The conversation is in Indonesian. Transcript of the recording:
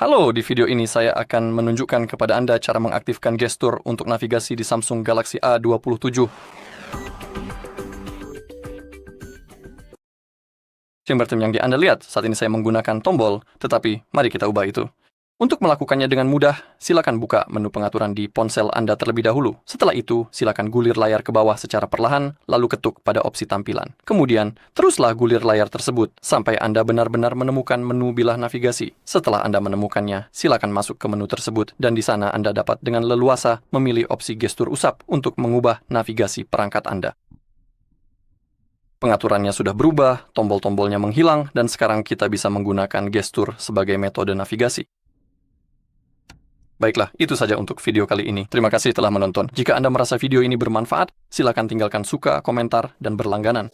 Halo, di video ini saya akan menunjukkan kepada Anda cara mengaktifkan gestur untuk navigasi di Samsung Galaxy A27. Seperti yang Anda lihat, saat ini saya menggunakan tombol, tetapi mari kita ubah itu. Untuk melakukannya dengan mudah, silakan buka menu pengaturan di ponsel Anda terlebih dahulu. Setelah itu, silakan gulir layar ke bawah secara perlahan, lalu ketuk pada opsi tampilan. Kemudian, teruslah gulir layar tersebut sampai Anda benar-benar menemukan menu bilah navigasi. Setelah Anda menemukannya, silakan masuk ke menu tersebut dan di sana Anda dapat dengan leluasa memilih opsi gestur usap untuk mengubah navigasi perangkat Anda. Pengaturannya sudah berubah, tombol-tombolnya menghilang, dan sekarang kita bisa menggunakan gestur sebagai metode navigasi. Baiklah, itu saja untuk video kali ini. Terima kasih telah menonton. Jika Anda merasa video ini bermanfaat, silakan tinggalkan suka, komentar, dan berlangganan.